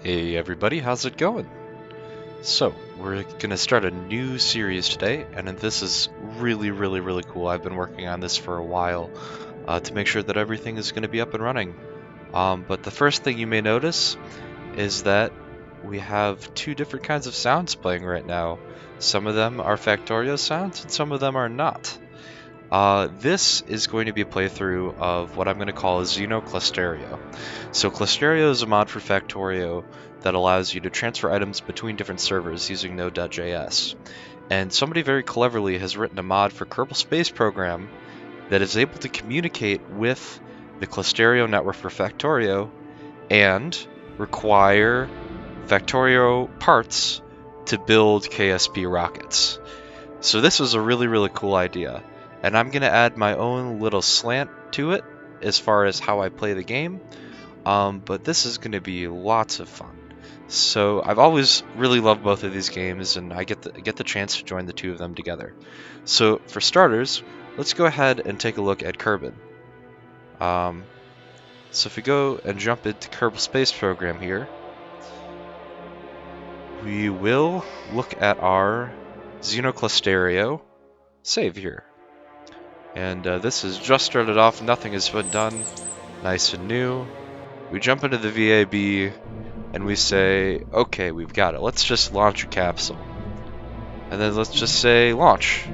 Hey everybody, how's it going? So, we're gonna start a new series today, and this is really cool. I've been working on this for a while to make sure that everything is gonna be up and running. But the first thing you may notice is that we have two different kinds of sounds playing right now. Some of them are Factorio sounds, and some of them are not. This is going to be a playthrough of what I'm going to call XenoClusterio. So Clusterio is a mod for Factorio that allows you to transfer items between different servers using Node.js. And somebody very cleverly has written a mod for Kerbal Space Program that is able to communicate with the Clusterio network for Factorio and require Factorio parts to build KSP rockets. So this was a really cool idea. And I'm going to add my own little slant to it as far as how I play the game, but this is going to be lots of fun. So I've always really loved both of these games, and I get the chance to join the two of them together. So for starters, let's go ahead and take a look at Kerbal. So if we go and jump into Kerbal Space Program here, we will look at our XenoClusterio save here. And this has just started off, nothing has been done, nice and new. We jump into the VAB and we say, okay, we've got it. Let's just launch a capsule. And then let's just say launch.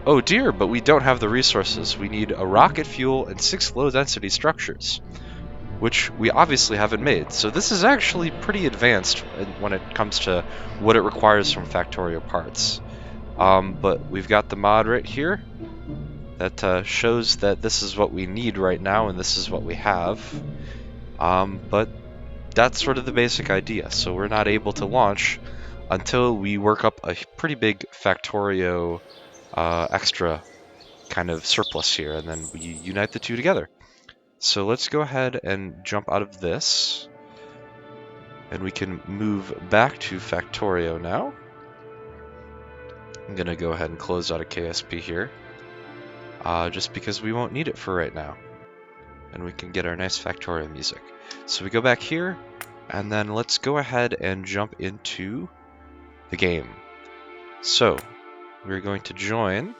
Oh dear, but we don't have the resources. We need a rocket fuel and 6 low density structures, which we obviously haven't made. So this is actually pretty advanced when it comes to what it requires from Factorio parts. But we've got the mod right here that shows that this is what we need right now and this is what we have. But that's sort of the basic idea. So we're not able to launch until we work up a pretty big Factorio extra kind of surplus here, and then we unite the two together. So let's go ahead and jump out of this, and we can move back to Factorio now. I'm going to go ahead and close out of KSP here, just because we won't need it for right now. And we can get our nice Factorio music. So we go back here, and then let's go ahead and jump into the game. So we're going to join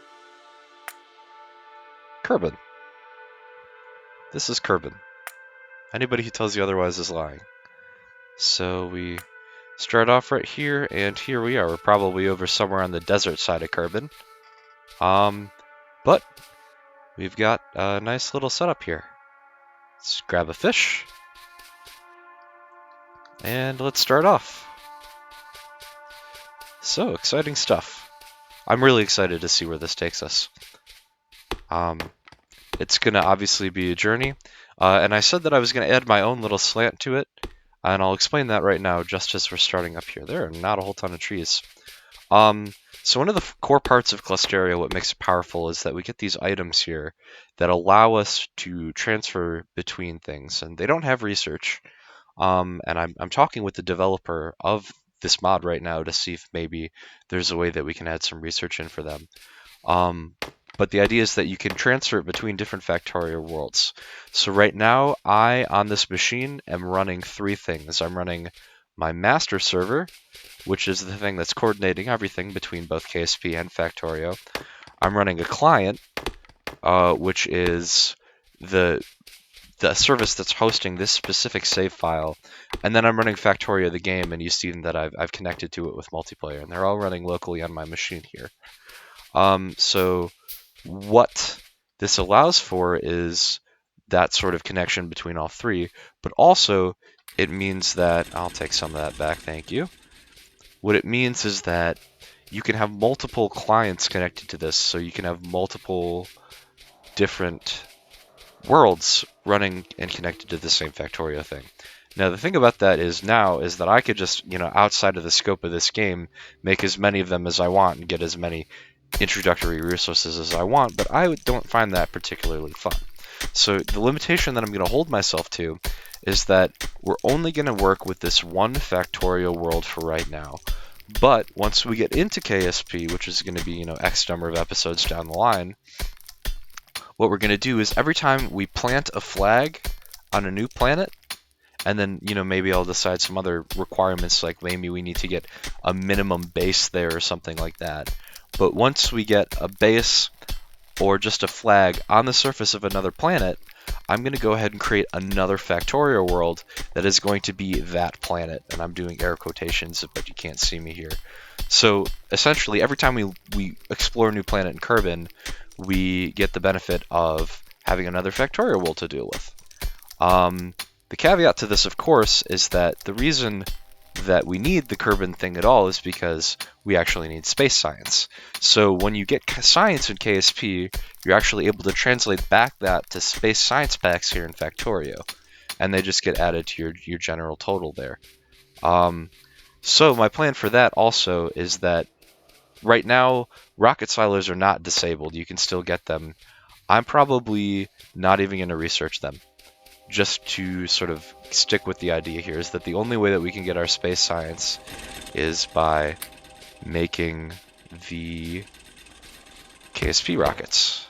Kerbal. This is Kerbal. Anybody who tells you otherwise is lying. So we start off right here, and here we are. We're probably over somewhere on the desert side of Kerbal. But we've got a nice little setup here. Let's grab a fish, and let's start off. So, exciting stuff. I'm really excited to see where this takes us. It's going to obviously be a journey, and I said that I was going to add my own little slant to it, and I'll explain that right now just as we're starting up here. There are not a whole ton of trees. So one of the core parts of Clusterio, what makes it powerful, is that we get these items here that allow us to transfer between things, and they don't have research. And I'm talking with the developer of this mod right now to see if maybe there's a way that we can add some research in for them. But the idea is that you can transfer it between different Factorio worlds. So right now, on this machine, am running 3 things. I'm running my master server, which is the thing that's coordinating everything between both KSP and Factorio. I'm running a client, which is the service that's hosting this specific save file, and then I'm running Factorio the game, and you see that I've connected to it with multiplayer, and they're all running locally on my machine here. So what this allows for is that sort of connection between all 3, but also it means that, I'll take some of that back, thank you. What it means is that you can have multiple clients connected to this, so you can have multiple different worlds running and connected to the same Factorio thing. Now the thing about that is that I could just, outside of the scope of this game, make as many of them as I want and get as many introductory resources as I want, but I don't find that particularly fun. So the limitation that I'm going to hold myself to is that we're only going to work with this one Factorio world for right now. But once we get into KSP, which is going to be, X number of episodes down the line, what we're going to do is every time we plant a flag on a new planet, And then, maybe I'll decide some other requirements, like maybe we need to get a minimum base there or something like that. But once we get a base or just a flag on the surface of another planet, I'm going to go ahead and create another Factorio world that is going to be that planet. And I'm doing air quotations, but you can't see me here. So essentially, every time we explore a new planet in Kerbal, we get the benefit of having another Factorio world to deal with. The caveat to this, of course, is that the reason that we need the Kerbal thing at all is because we actually need space science. So when you get science in KSP, you're actually able to translate back that to space science packs here in Factorio, and they just get added to your general total there. So my plan for that also is that right now, rocket silos are not disabled. You can still get them. I'm probably not even going to research them. Just to sort of stick with the idea here is that the only way that we can get our space science is by making the KSP rockets.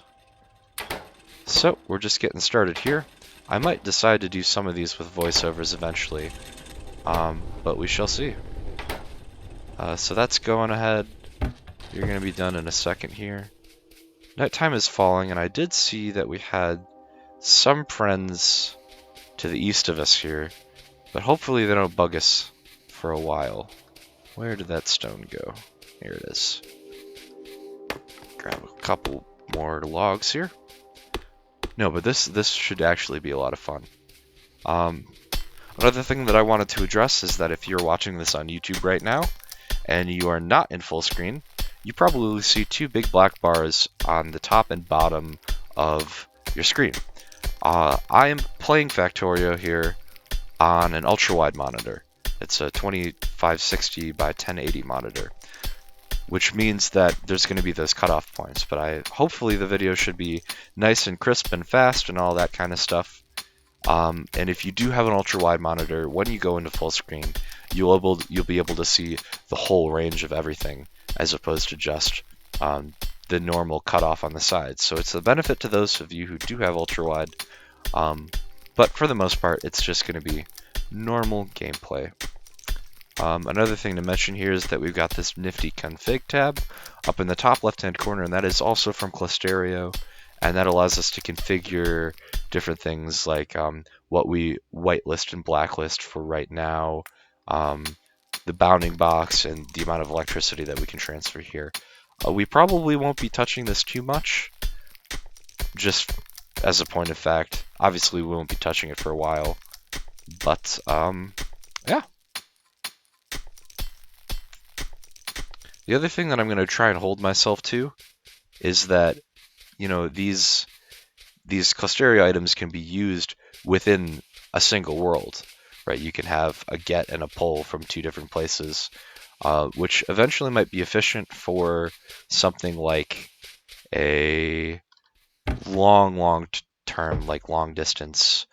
So we're just getting started here. I might decide to do some of these with voiceovers eventually, but we shall see. So that's going ahead. You're going to be done in a second here. Nighttime is falling, and I did see that we had some friends to the east of us here, but hopefully they don't bug us for a while. Where did that stone go? Here it is. Grab a couple more logs here. No, but this should actually be a lot of fun. Another thing that I wanted to address is that if you're watching this on YouTube right now, and you are not in full screen, you probably see two big black bars on the top and bottom of your screen. I am playing Factorio here on an ultra-wide monitor. It's a 2560 by 1080 monitor, which means that there's going to be those cutoff points, but hopefully the video should be nice and crisp and fast and all that kind of stuff. And if you do have an ultra-wide monitor, when you go into full screen, you'll be able to see the whole range of everything, as opposed to just the normal cutoff on the sides. So it's a benefit to those of you who do have ultra-wide, but for the most part, it's just going to be normal gameplay. Another thing to mention here is that we've got this nifty config tab up in the top left-hand corner, and that is also from Clusterio, and that allows us to configure different things like what we whitelist and blacklist for right now, the bounding box, and the amount of electricity that we can transfer here. We probably won't be touching this too much, just as a point of fact. Obviously, we won't be touching it for a while, but yeah. The other thing that I'm going to try and hold myself to is that, these Clusterio items can be used within a single world, right? You can have a get and a pull from two different places, which eventually might be efficient for something like a long term, like long distance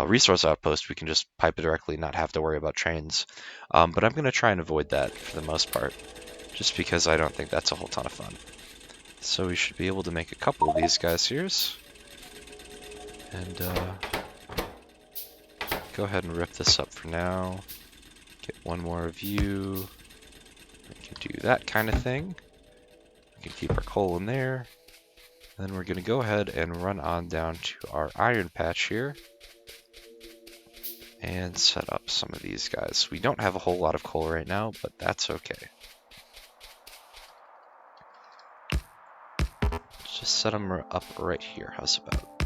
resource outpost. We can just pipe it directly, not have to worry about trains. But I'm going to try and avoid that for the most part, just because I don't think that's a whole ton of fun. So we should be able to make a couple of these guys here. And go ahead and rip this up for now. Get one more view. We can do that kind of thing. We can keep our coal in there. Then we're going to go ahead and run on down to our iron patch here and set up some of these guys. We don't have a whole lot of coal right now, but that's okay. Let's just set them up right here. How's about?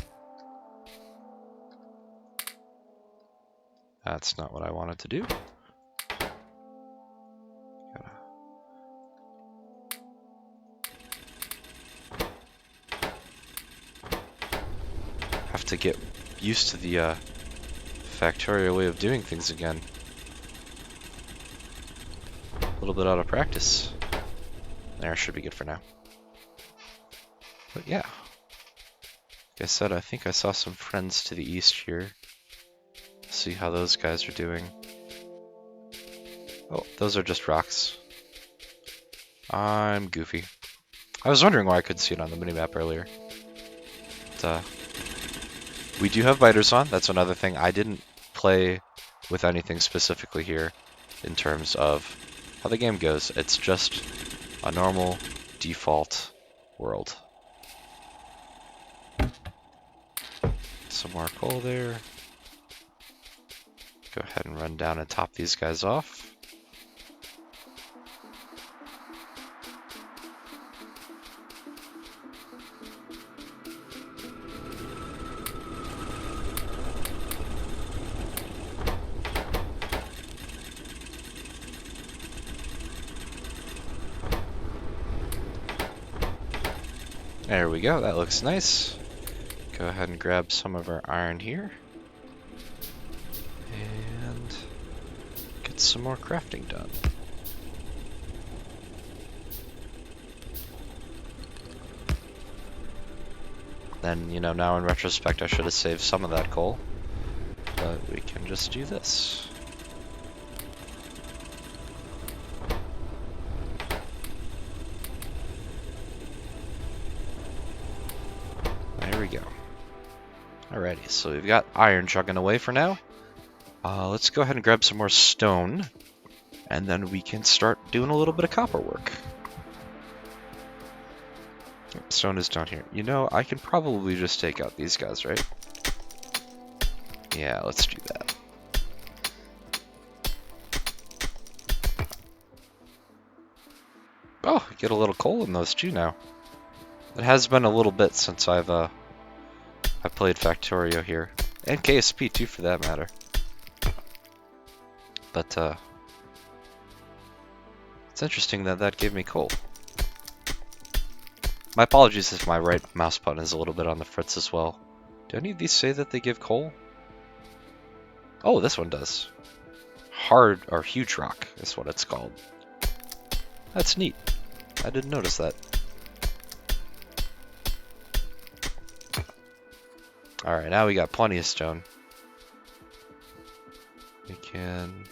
That's not what I wanted to do. Have to get used to the Factorio way of doing things again. A little bit out of practice. There, should be good for now. But yeah. Like I said, I think I saw some friends to the east here. See how those guys are doing. Oh, those are just rocks. I'm goofy. I was wondering why I couldn't see it on the minimap earlier. But, we do have biters on. That's another thing. I didn't play with anything specifically here in terms of how the game goes. It's just a normal default world. Some more coal there. Go ahead and run down and top these guys off. There we go, that looks nice. Go ahead and grab some of our iron here. And get some more crafting done. Then, you know, now in retrospect I should have saved some of that coal. But we can just do this. There we go. Alrighty, so we've got iron chugging away for now. Let's go ahead and grab some more stone, and then we can start doing a little bit of copper work. Stone is down here. You know, I can probably just take out these guys, right? Yeah, let's do that. Oh, get a little coal in those too now. It has been a little bit since I've played Factorio here, and KSP too, for that matter. But it's interesting that that gave me coal. My apologies if my right mouse button is a little bit on the fritz as well. Do any of these say that they give coal? Oh, this one does. Hard or huge rock is what it's called. That's neat. I didn't notice that. Alright, now we got plenty of stone. We can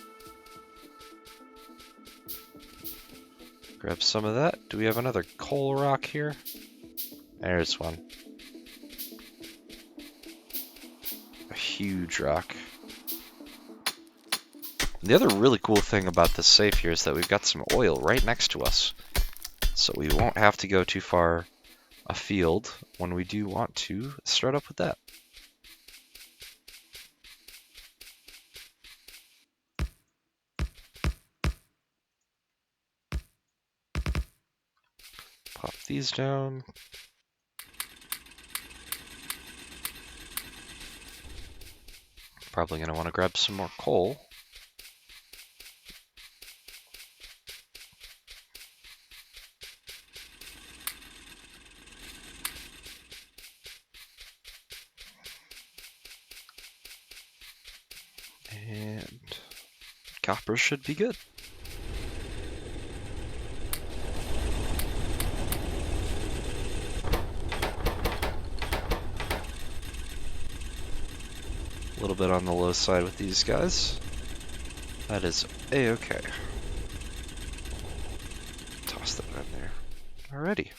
grab some of that. Do we have another coal rock here? There's one. A huge rock. The other really cool thing about this safe here is that we've got some oil right next to us. So we won't have to go too far afield when we do want to start up with that. Pop these down. Probably going to want to grab some more coal. And copper should be good. A little bit on the low side with these guys. That is a-okay. Toss that in there. Alrighty.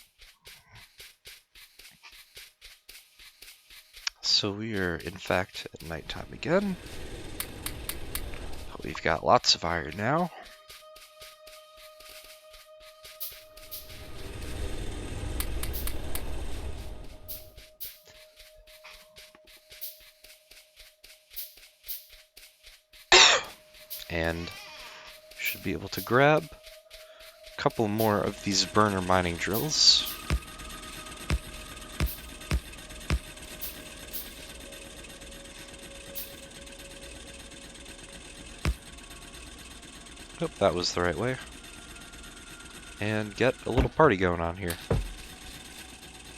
So we are, in fact, at nighttime again. We've got lots of iron now. And should be able to grab a couple more of these burner mining drills. Oh, that was the right way. And get a little party going on here.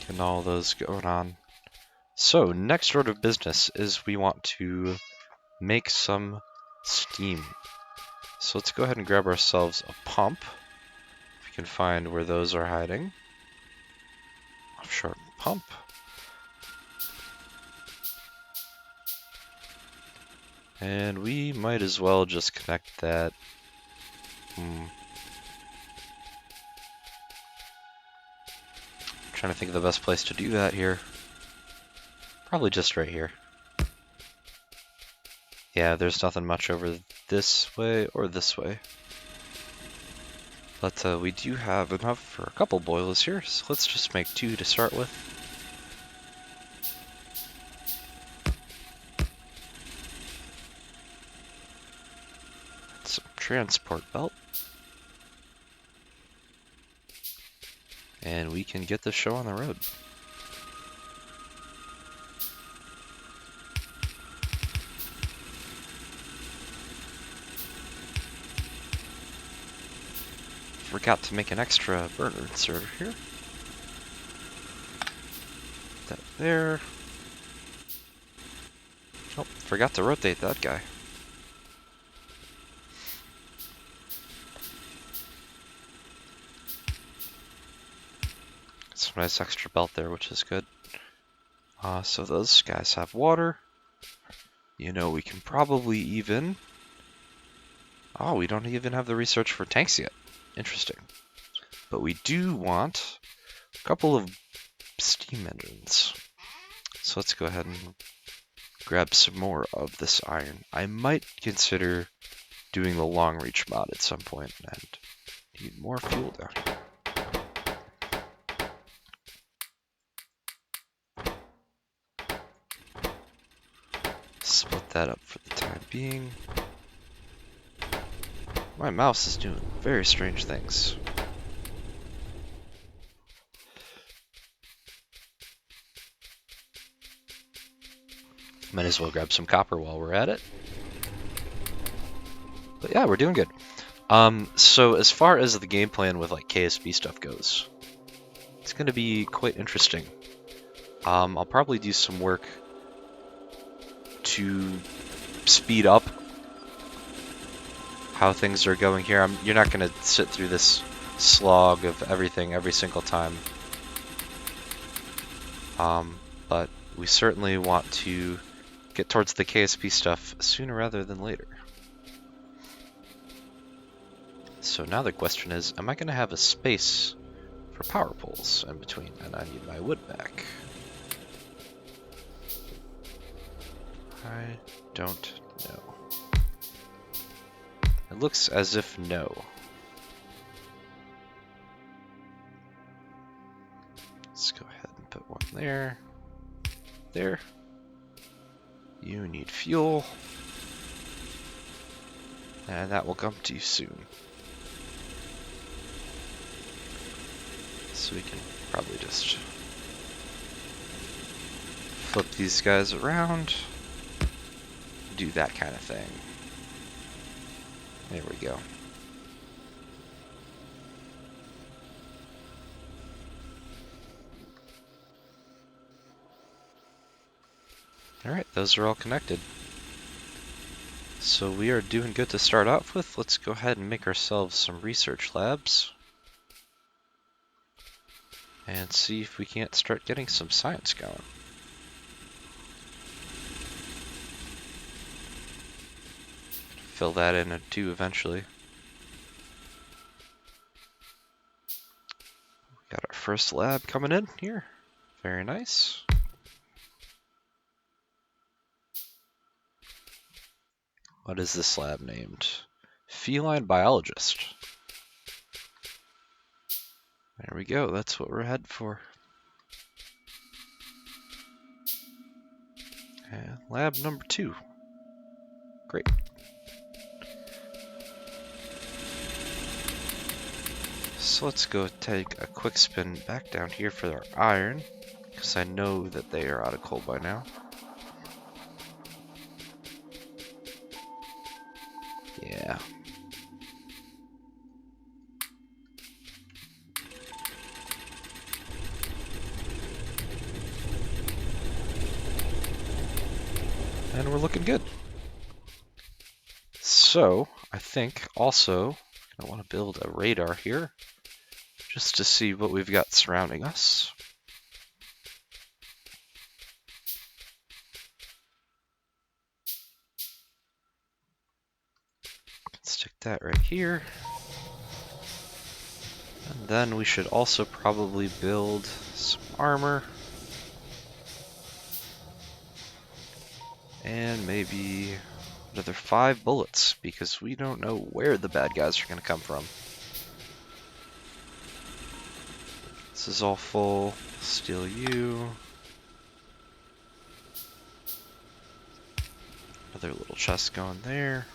Getting all those going on. So, next order of business is we want to make some steam. So let's go ahead and grab ourselves a pump. If we can find where those are hiding. Offshore pump. And we might as well just connect that. Trying to think of the best place to do that here. Probably just right here. Yeah, there's nothing much over this way or this way. But we do have enough for a couple boilers here, so let's just make 2 to start with. Some transport belt. And we can get this show on the road. Forgot to make an extra burner inserter here. That there. Oh, forgot to rotate that guy. Some nice extra belt there, which is good. So those guys have water. You know, we can probably even... Oh, we don't even have the research for tanks yet. Interesting. But we do want a couple of steam engines. So let's go ahead and grab some more of this iron. I might consider doing the long reach mod at some point and need more fuel down here. Split that up for the time being. My mouse is doing very strange things. Might as well grab some copper while we're at it. But yeah, we're doing good. So as far as the game plan with like KSP stuff goes, it's going to be quite interesting. I'll probably do some work to speed up how things are going here. You're not going to sit through this slog of everything every single time. But we certainly want to get towards the KSP stuff sooner rather than later. So now the question is, am I going to have a space for power poles in between? And I need my wood back. I don't know. It looks as if no. Let's go ahead and put one there. There. You need fuel. And that will come to you soon. So we can probably just flip these guys around. Do that kind of thing. There we go. Alright, those are all connected. So we are doing good to start off with. Let's go ahead and make ourselves some research labs. And see if we can't start getting some science going. Fill that in too eventually. Got our first lab coming in here. Very nice. What is this lab named? Feline biologist. There we go, that's what we're headed for. And lab number 2. Great. So let's go take a quick spin back down here for our iron, because I know that they are out of coal by now. Yeah. And we're looking good. So, I think also I want to build a radar here, just to see what we've got surrounding us. Stick that right here. And then we should also probably build some armor. And maybe another 5 bullets, because we don't know where the bad guys are going to come from. This is all full. Steal you. Another little chest going there.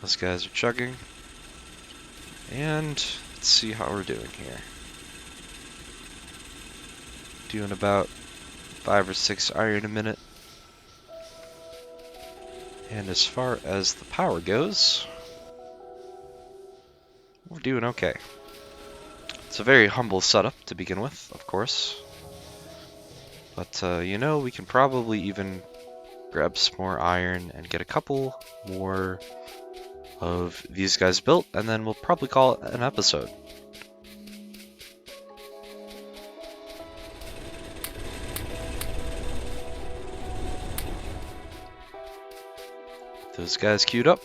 Those guys are chugging. And let's see how we're doing here. Doing about 5 or 6 iron a minute. And as far as the power goes, we're doing okay. It's a very humble setup to begin with, of course. But, you know, we can probably even grab some more iron and get a couple more of these guys built, and then we'll probably call it an episode. Those guys queued up.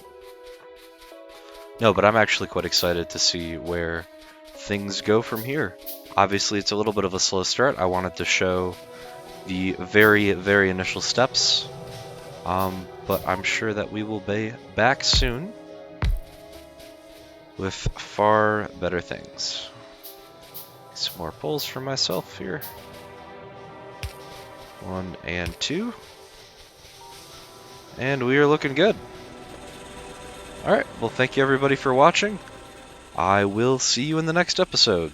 No, but I'm actually quite excited to see where things go from here. Obviously, it's a little bit of a slow start. I wanted to show the very, very initial steps. But I'm sure that we will be back soon with far better things. Some more pulls for myself here. 1 and 2. And we are looking good. Alright, well thank you everybody for watching. I will see you in the next episode.